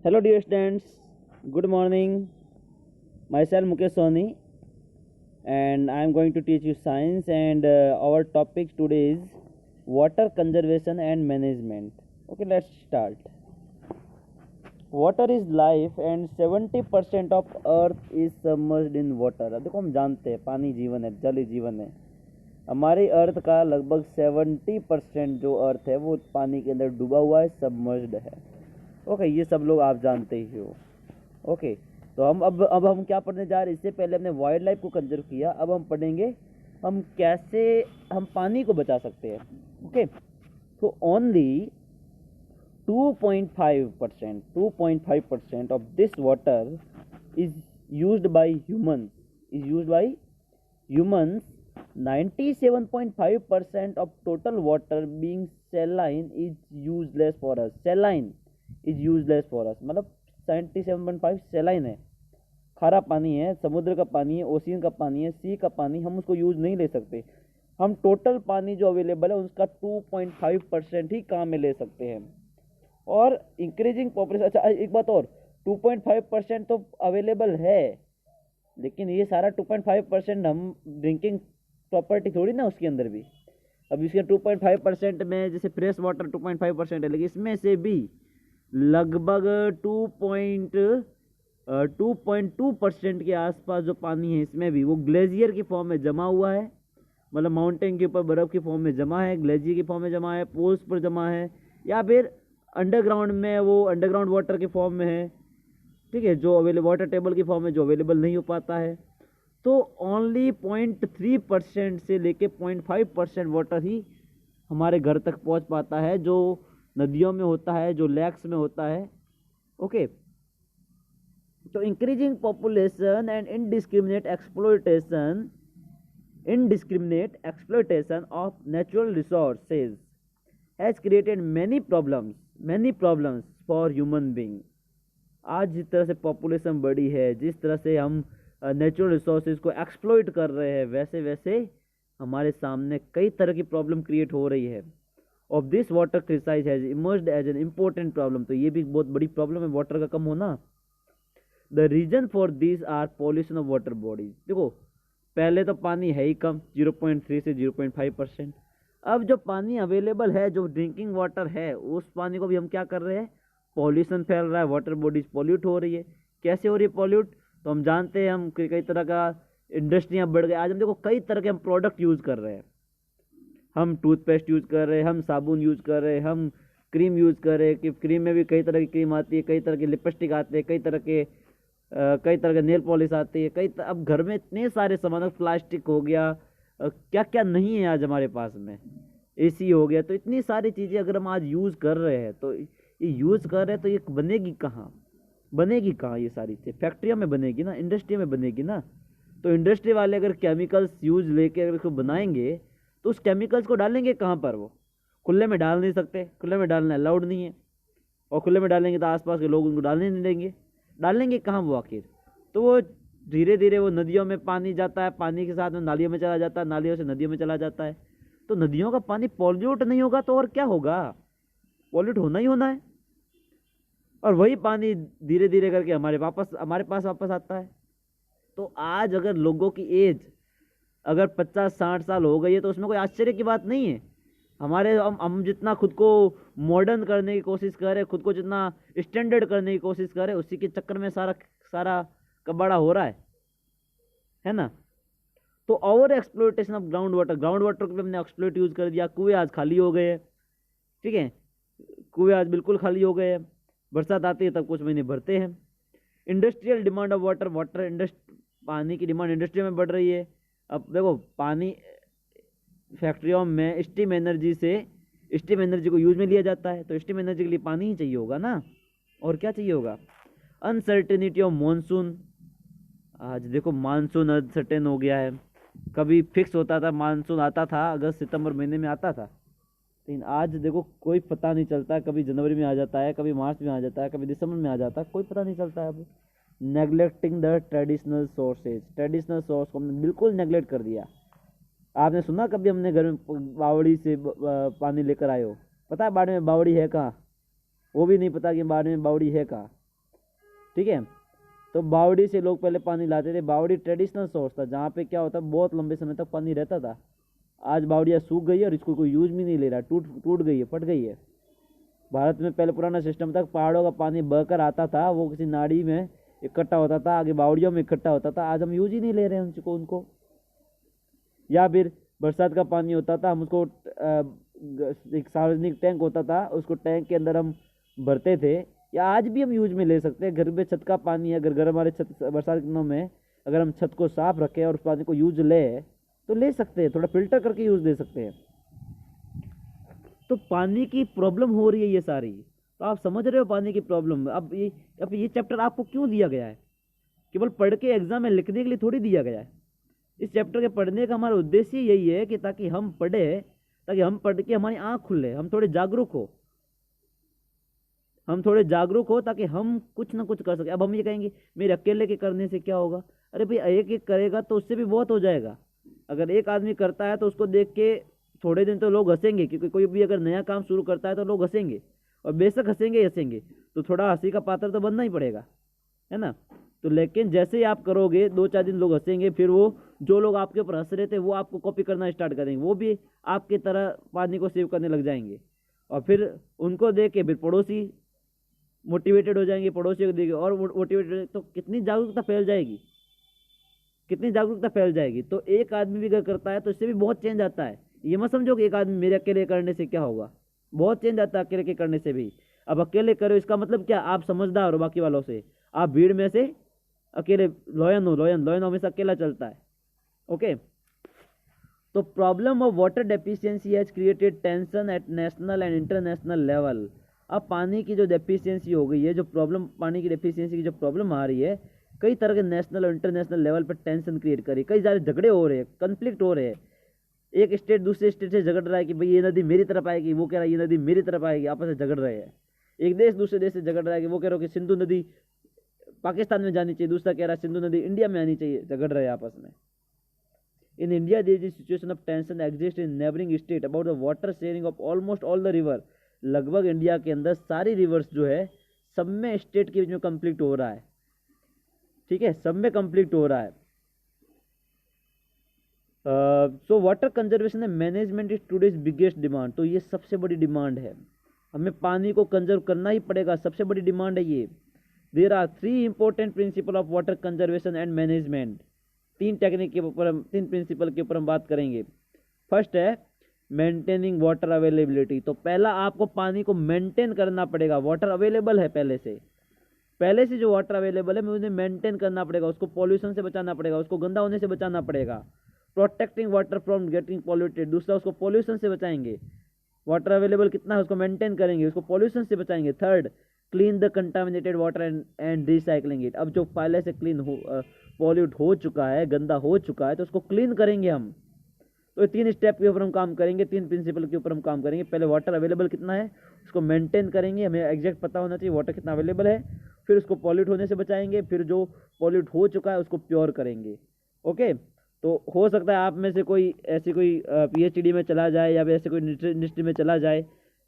Hello, dear students. Good morning. Myself Mukesh Soni, and I am going to teach you science. And our topic today is water conservation and management. Okay, let's start. Water is life, and 70% of Earth is submerged in water. अब देखो हम जानते हैं पानी जीवन है, जल ही जीवन है। हमारी अर्थ का लगभग 70% जो अर्थ है वो पानी के अंदर डूबा हुआ है, सबमर्ज्ड है। ओके, ये सब लोग आप जानते ही हो। ओके, तो हम अब हम क्या पढ़ने जा रहे हैं। इससे पहले हमने वाइल्ड लाइफ को कंजर्व किया, अब हम पढ़ेंगे हम कैसे हम पानी को बचा सकते हैं। ओके, तो only 2.5% of this water is used by humans. 97.5% of total water being saline is useless for us. मतलब 97.5 सैलाइन है, खारा पानी है, समुद्र का पानी है, ओशियन का पानी है, सी का पानी, हम उसको यूज नहीं ले सकते। हम टोटल पानी जो अवेलेबल है उसका 2.5% ही काम में ले सकते हैं। और इंक्रीजिंग पॉपुलेशन, अच्छा एक बात और, 2.5% तो अवेलेबल है, लेकिन ये सारा 2.5% हम ड्रिंकिंग प्रॉपर्टी थोड़ी ना उसके अंदर भी। अब इसके 2.5% में जैसे फ्रेश वाटर 2.5% है, लेकिन इसमें से भी लगभग 2.2% के आसपास जो पानी है इसमें भी वो ग्लेशियर की फॉर्म में जमा हुआ है। मतलब माउंटेन के ऊपर बर्फ़ की फॉर्म में जमा है, ग्लेशियर की फॉर्म में जमा है, पोल्स पर जमा है, या फिर अंडरग्राउंड में वो अंडरग्राउंड वाटर की फॉर्म में है। ठीक है, जो अवेलेबल वाटर टेबल की फॉर्म में जो अवेलेबल नहीं हो पाता है। तो ओनली 0.3% से लेके 0.5% वाटर ही हमारे घर तक पहुंच पाता है, जो नदियों में होता है, जो लेक्स में होता है। ओके, तो increasing population and indiscriminate exploitation of natural resources has created many problems for human being. आज जिस तरह से पॉपुलेशन बढ़ी है, जिस तरह से हम नेचुरल रिसोर्सेज को एक्सप्लॉइट कर रहे हैं, वैसे वैसे हमारे सामने कई तरह की प्रॉब्लम क्रिएट हो रही है। Of this water crisis has emerged as an important problem. तो ये भी बहुत बड़ी प्रॉब्लम है वाटर का कम होना। The reason for this are pollution of water bodies. देखो, पहले तो पानी है ही कम, 0.3 से 0.5%। अब जो पानी अवेलेबल है, जो ड्रिंकिंग वाटर है, उस पानी को भी हम क्या कर रहे हैं, पॉल्यूशन फैल रहा है, वाटर बॉडीज पॉल्यूट हो रही है। कैसे हो रही है पॉल्यूट, तो हम जानते हैं, हम कई तरह का इंडस्ट्रियाँ बढ़ गई। आज हम देखो कई तरह के हम प्रोडक्ट यूज़ कर रहे हैं। हम टूथपेस्ट यूज़ कर रहे हैं, हम साबुन यूज़ कर रहे हैं, हम क्रीम यूज़ कर रहे हैं कि क्रीम में भी कई तरह की क्रीम आती है, कई तरह की लिपस्टिक आते हैं, कई तरह के नेल पॉलिश आती है, अब घर में इतने सारे सामान, प्लास्टिक हो गया, क्या क्या नहीं है आज हमारे पास में, एसी हो गया। तो इतनी सारी चीज़ें अगर हम आज यूज़ कर रहे हैं, तो ये यूज़ कर रहे हैं, तो ये बनेगी कहाँ ये सारी चीज़ें? फैक्ट्रियों में बनेगी ना, इंडस्ट्री में बनेगी ना। तो इंडस्ट्री वाले अगर केमिकल्स यूज लेके अगर इसको बनाएंगे, तो उस केमिकल्स को डालेंगे कहाँ पर? वो खुले में डाल नहीं सकते, खुले में डालना अलाउड नहीं है, और खुले में डालेंगे तो आसपास के लोग उनको डालने नहीं देंगे। डालेंगे कहाँ वो आखिर? तो वो धीरे धीरे वो नदियों में पानी जाता है, पानी के साथ में नालियों में चला जाता है, नालियों से नदियों में चला जाता है। तो नदियों का पानी पॉल्यूट नहीं होगा तो और क्या होगा? पॉल्यूट होना ही होना है। और वही पानी धीरे धीरे करके हमारे पास वापस आता है। तो आज अगर लोगों की एज अगर 50-60 साल हो गई है, तो उसमें कोई आश्चर्य की बात नहीं है। हम जितना खुद को मॉडर्न करने की कोशिश कर रहे हैं, खुद को जितना स्टैंडर्ड करने की कोशिश कर रहे हैं, उसी के चक्कर में सारा कबाड़ा हो रहा है ना। तो over exploitation of ground water को भी हमने एक्सप्लोइट यूज कर दिया। कुएं आज खाली हो गए हैं, ठीक है, कुएं आज बिल्कुल खाली हो गए हैं। बरसात आती है तब कुछ महीने भरते हैं। इंडस्ट्रियल डिमांड ऑफ वाटर पानी की डिमांड इंडस्ट्री में बढ़ रही है। अब देखो, पानी फैक्ट्रियों में स्टीम एनर्जी को यूज में लिया जाता है, तो स्टीम एनर्जी के लिए पानी ही चाहिए होगा ना, और क्या चाहिए होगा? Uncertainty of monsoon. आज देखो मानसून अनसर्टेन हो गया है। कभी फिक्स होता था, मानसून आता था अगस्त सितंबर महीने में आता था, लेकिन आज देखो कोई पता नहीं चलता। कभी जनवरी में आ जाता है, कभी मार्च में आ जाता है, कभी दिसंबर में आ जाता है, कोई पता नहीं चलता है। अब नेग्लेक्टिंग द ट्रेडिशनल सोर्स को हमने बिल्कुल नेग्लेक्ट कर दिया। आपने सुना कभी हमने घर में बावड़ी से पानी लेकर आए हो? पता है बाड़े में बावड़ी है कहाँ? वो भी नहीं पता कि बाड़े में बावड़ी है कहाँ। ठीक है। तो बावड़ी से लोग पहले पानी लाते थे। बावड़ी ट्रेडिशनल सोर्स था जहाँ पे क्या होता बहुत लंबे समय तक पानी रहता था। आज बावड़ियाँ सूख गई है और इसको कोई यूज भी नहीं ले रहा, टूट टूट गई है, फट गई है। भारत में पहले पुराना सिस्टम था, पहाड़ों का पानी बहकर आता था, वो किसी नाड़ी में इकट्ठा होता था, आगे बावड़ियों में इकट्ठा होता था। आज हम यूज ही नहीं ले रहे हैं उनको। या फिर बरसात का पानी होता था, हम उसको एक सार्वजनिक टैंक होता था, उसको टैंक के अंदर हम भरते थे। या आज भी हम यूज में ले सकते हैं। घर में छत का पानी है, अगर घर हमारे छत बरसात के दिनों में अगर हम छत को साफ रखें और उस पानी को यूज ले तो ले सकते हैं, थोड़ा फिल्टर करके यूज ले सकते हैं। तो पानी की प्रॉब्लम हो रही है ये सारी, तो आप समझ रहे हो पानी की प्रॉब्लम। अब ये चैप्टर आपको क्यों दिया गया है? केवल पढ़ के एग्जाम में लिखने के लिए थोड़ी दिया गया है। इस चैप्टर के पढ़ने का हमारा उद्देश्य यही है कि ताकि हम पढ़े, ताकि हम पढ़ के हमारी आँख खुले, हम थोड़े जागरूक हो, ताकि हम कुछ ना कुछ कर सके। अब हम ये कहेंगे मेरे अकेले के करने से क्या होगा? अरे भाई, एक एक करेगा तो उससे भी बहुत हो जाएगा। अगर एक आदमी करता है तो उसको देख के थोड़े दिन तो लोग हंसेंगे, क्योंकि कोई भी अगर नया काम शुरू करता है तो लोग हंसेंगे, और बेशक हंसेंगे, तो थोड़ा हंसी का पात्र तो बनना ही पड़ेगा, है ना। तो लेकिन जैसे ही आप करोगे 2-4 दिन लोग हंसेंगे, फिर वो जो लोग आपके ऊपर हंस रहे थे वो आपको कॉपी करना स्टार्ट करेंगे, वो भी आपकी तरह पानी को सेव करने लग जाएंगे। और फिर उनको देख के फिर पड़ोसी मोटिवेटेड हो जाएंगे, पड़ोसियों को देख और मोटिवेटेड, तो कितनी जागरूकता फैल जाएगी। तो एक आदमी भी अगर करता है तो इससे भी बहुत चेंज आता है। ये मत समझो कि एक आदमी मेरे अकेले करने से क्या होगा, बहुत चेंज आता है अकेले के करने से भी। अब अकेले करो इसका मतलब क्या? आप समझदार हो बाकी वालों से, आप भीड़ में से अकेले लोयन हमेशा अकेला चलता है। ओके। तो problem of water deficiency has created tension eight national and international level. अब पानी की जो डेफिशिएंसी हो गई है, जो प्रॉब्लम पानी की डेफिशिएंसी की जो प्रॉब्लम आ रही है, कई तरह के नेशनल और इंटरनेशनल लेवल पर टेंशन क्रिएट करी, कई सारे झगड़े हो रहे हैं, कन्फ्लिक्ट हो रहे हैं। एक स्टेट दूसरे स्टेट से झगड़ रहा है कि भाई ये नदी मेरी तरफ आएगी, वो कह रहा है ये नदी मेरी तरफ आएगी, आपस में झगड़ रहे हैं। एक देश दूसरे देश से झगड़ रहा है कि वो कह रहा है कि सिंधु नदी पाकिस्तान में जानी चाहिए, दूसरा कह रहा है सिंधु नदी इंडिया में आनी चाहिए, झगड़ रहे हैं आपस में। In India there is situation of tension exist in neighbouring state about the water sharing of almost all the river. लगभग इंडिया के अंदर सारी रिवर्स जो है सब में स्टेट के बीच में कंफ्लिक्ट हो रहा है, ठीक है, सब में कंफ्लिक्ट हो रहा है। So water conservation and management is today's biggest demand. तो ये सबसे बड़ी डिमांड है, हमें पानी को कंजर्व करना ही पड़ेगा, सबसे बड़ी डिमांड है ये। There are 3 important principle of water conservation and management. 3 technique के ऊपर 3 प्रिंसिपल के ऊपर हम बात करेंगे। फर्स्ट है मेंटेनिंग वाटर अवेलेबिलिटी। तो पहला आपको पानी को मेंटेन करना पड़ेगा। वाटर अवेलेबल है पहले से जो वाटर अवेलेबल है उन्हें मेंटेन करना पड़ेगा, उसको पॉल्यूशन से बचाना पड़ेगा, उसको गंदा होने से बचाना पड़ेगा। Protecting water from getting polluted, दूसरा उसको पॉल्यूशन से बचाएंगे। वाटर अवेलेबल कितना है उसको मेंटेन करेंगे, उसको पॉल्यूशन से बचाएंगे। Third, clean the contaminated water and recycling it. अब जो पहले से पॉल्यूट हो चुका है, गंदा हो चुका है, तो उसको क्लीन करेंगे हम। तो 3 स्टेप के ऊपर हम काम करेंगे, 3 प्रिंसिपल के ऊपर हम काम करेंगे। पहले वाटर अवेलेबल कितना है उसको मेंटेन करेंगे, हमें एग्जैक्ट पता होना चाहिए वाटर कितना अवेलेबल है। फिर उसको पॉल्यूट होने से बचाएंगे, फिर जो पॉल्यूट हो चुका है उसको प्योर करेंगे। ओके। तो हो सकता है आप में से कोई ऐसी कोई PhD में चला जाए या फिर ऐसे कोई इंडस्ट्री में चला जाए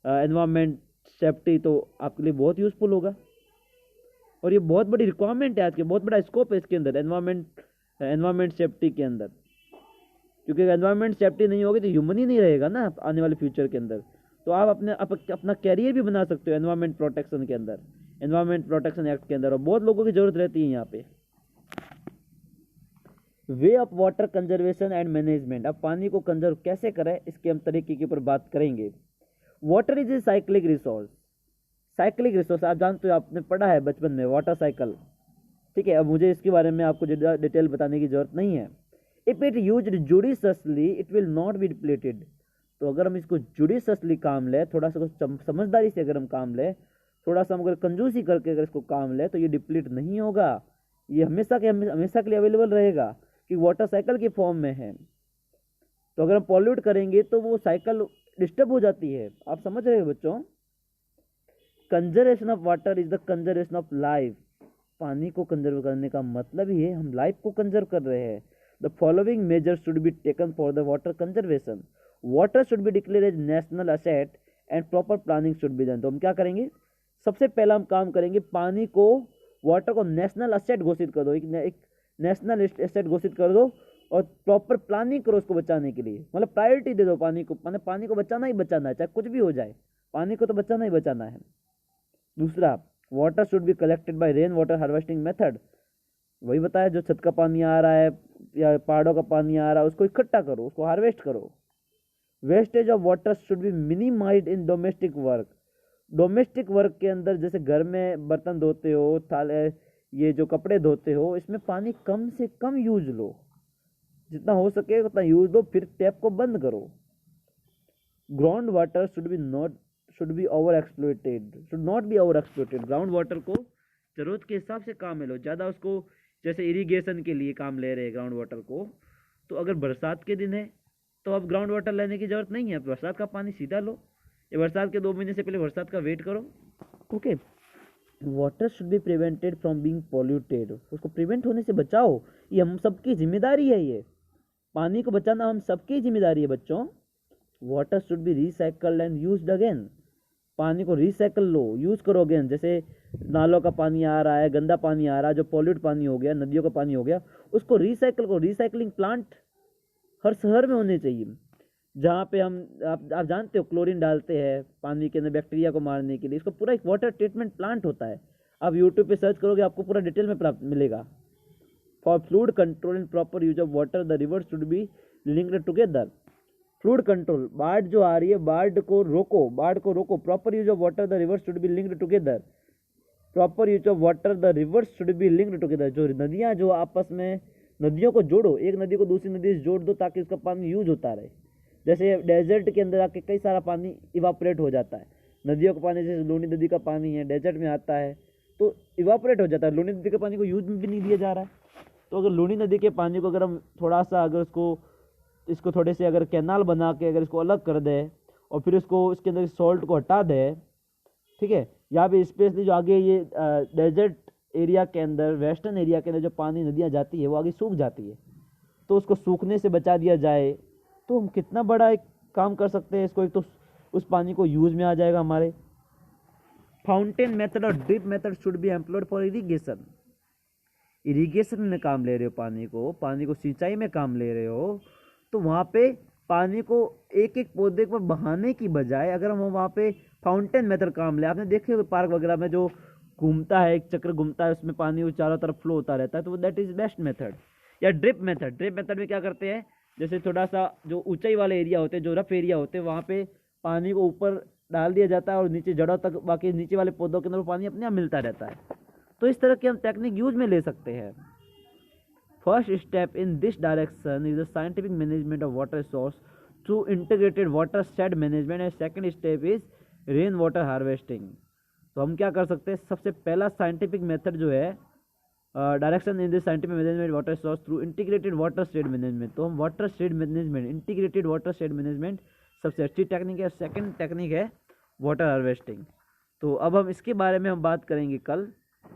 एनवायरमेंट सेफ्टी, तो आपके लिए बहुत यूजफुल होगा। और ये बहुत बड़ी रिक्वायरमेंट है आज के, बहुत बड़ा स्कोप है इसके अंदर एनवायरमेंट सेफ्टी के अंदर। क्योंकि एनवायरमेंट सेफ्टी नहीं होगी तो ह्यूमन ही नहीं रहेगा ना आने वाले फ्यूचर के अंदर। तो आप अपना कैरियर भी बना सकते हो एनवायरमेंट प्रोटेक्शन के अंदर, एनवायरमेंट प्रोटेक्शन एक्ट के अंदर। और बहुत लोगों की जरूरत रहती है यहाँ पे। Way of water conservation and management. अब पानी को कंजर्व कैसे करें इसके हम तरीके के ऊपर बात करेंगे। Water is a cyclic resource आप जानते हो, आपने पढ़ा है बचपन में वाटर साइकिल, ठीक है। अब मुझे इसके बारे में आपको डिटेल बताने की जरूरत नहीं है। If it used judiciously it will not be depleted. तो अगर हम इसको जुडिशसली काम ले, थोड़ा सा समझदारी से अगर हम काम ले, थोड़ा सा अगर कंजूसी करके अगर इसको काम ले, तो ये डिप्लीट नहीं होगा, ये हमेशा के लिए अवेलेबल रहेगा कि वाटर साइकिल की फॉर्म में है। तो अगर हम पॉल्यूट करेंगे तो वो साइकिल डिस्टर्ब हो जाती है। आप समझ रहे हो बच्चों। Conservation of water is the conservation of life. पानी को कंजर्व करने का मतलब ही है हम लाइफ को कंजर्व कर रहे हैं। The following measures should be taken for the water conservation. Water should be declare as national asset and proper planning should be done. तो हम क्या करेंगे, सबसे पहला हम काम करेंगे पानी को वाटर को नेशनल एसेट घोषित कर दो, एक नेशनल एसेट घोषित कर दो और प्रॉपर प्लानिंग करो उसको बचाने के लिए, मतलब प्रायोरिटी दे दो पानी को, मतलब पानी को बचाना ही बचाना है, चाहे कुछ भी हो जाए, पानी को तो बचाना ही बचाना है। दूसरा, water should be collected by rain water harvesting method, वही बताया, जो छत का पानी आ रहा है या पहाड़ों का पानी आ रहा है उसको इकट्ठा करो, उसको हार्वेस्ट करो। Wastage of water should B minimised in domestic work, domestic work के अंदर जैसे घर में बर्तन धोते हो, थाले, ये जो कपड़े धोते हो, इसमें पानी कम से कम यूज लो, जितना हो सके उतना यूज लो, फिर टैप को बंद करो। Ground water should B over exploited, should not be over exploited, ground water को जरूरत के हिसाब से काम में लो, ज़्यादा उसको जैसे इरिगेशन के लिए काम ले रहे हैं ग्राउंड वाटर को, तो अगर बरसात के दिन है तो अब ग्राउंड वाटर लेने की जरूरत नहीं है, बरसात का पानी सीधा लो, ये बरसात के 2 महीने से पहले बरसात का वेट करो। Okay, water should be prevented from being polluted, उसको प्रिवेंट होने से बचाओ, ये हम सबकी जिम्मेदारी है, ये पानी को बचाना हम सबकी जिम्मेदारी है बच्चों। Water should B recycled and used again, पानी को रिसाइकल लो, यूज करो अगेन, जैसे नालों का पानी आ रहा है, गंदा पानी आ रहा है, जो पॉल्यूट पानी हो गया, नदियों का पानी हो गया, उसको रिसाइकल करो। रिसाइकलिंग प्लांट हर शहर में होने चाहिए, जहाँ पे हम आप जानते हो क्लोरीन डालते हैं पानी के अंदर बैक्टीरिया को मारने के लिए, इसको पूरा एक वाटर ट्रीटमेंट प्लांट होता है, आप यूट्यूब पे सर्च करोगे आपको पूरा डिटेल में प्राप्त मिलेगा। For fluid control and proper use of water the river should be linked together, fluid control, बाढ़ जो आ रही है बाढ़ को रोको, proper use of water the river should be linked together, proper use of water the river should be linked together, जो नदियाँ जो आपस में, नदियों को जोड़ो, एक नदी को दूसरी नदी से जोड़ दो ताकि उसका पानी यूज होता रहे। जैसे डेजर्ट के अंदर आके कई सारा पानी इवापोरेट हो जाता है, नदियों का पानी, जैसे लूनी नदी का पानी है डेजर्ट में आता है तो इवापोरेट हो जाता है, लूनी नदी के पानी को यूज में भी नहीं दिया जा रहा है। तो अगर लूनी नदी के पानी को अगर हम थोड़ा सा अगर इसको थोड़े से अगर कैनाल बना के अगर इसको अलग कर दे और फिर इसको इसके अंदर सॉल्ट को हटा दे, ठीक है, यहाँ पे स्पेशली जो आगे ये डेजर्ट एरिया के अंदर, वेस्टर्न एरिया के अंदर जो पानी नदियाँ जाती है वो आगे सूख जाती है, तो उसको सूखने से बचा दिया जाए तो हम कितना बड़ा एक काम कर सकते हैं इसको, एक तो उस पानी को यूज में आ जाएगा हमारे। फाउंटेन मेथड और drip method should be employed for irrigation, irrigation में काम ले रहे हो, पानी को सिंचाई में काम ले रहे हो, तो वहाँ पे पानी को एक एक पौधे पर बहाने की बजाय अगर हम वहाँ पे फाउंटेन मेथड काम ले, आपने देखे हुए पार्क वगैरह में जो घूमता है, एक चक्र घूमता है, उसमें पानी चारों तरफ फ्लो होता रहता है, तो दैट इज बेस्ट मेथड। या ड्रिप मेथड में क्या करते हैं, जैसे थोड़ा सा जो ऊंचाई वाले एरिया होते हैं, जो रफ एरिया होते हैं, वहाँ पे पानी को ऊपर डाल दिया जाता है और नीचे जड़ों तक, बाकी नीचे वाले पौधों के अंदर पानी अपने आप मिलता रहता है। तो इस तरह की हम टेक्निक यूज में ले सकते हैं। First step in this direction is the scientific management of water source through integrated water shade management and second step is rain water harvesting. तो हम क्या कर सकते हैं, सबसे पहला साइंटिफिक मेथड जो है, direction in this scientific management water source through integrated water shade management, तो हम water shade management, integrated water shade management सबसे अच्छी टेक्निक है। सेकंड टेक्निक है वाटर हार्वेस्टिंग। तो अब हम इसके बारे में हम बात करेंगे कल।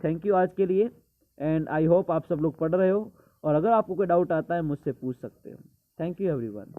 थैंक यू आज के लिए, एंड आई होप आप सब लोग पढ़ रहे हो, और अगर आपको कोई डाउट आता है मुझसे पूछ सकते हो। Thank you everyone.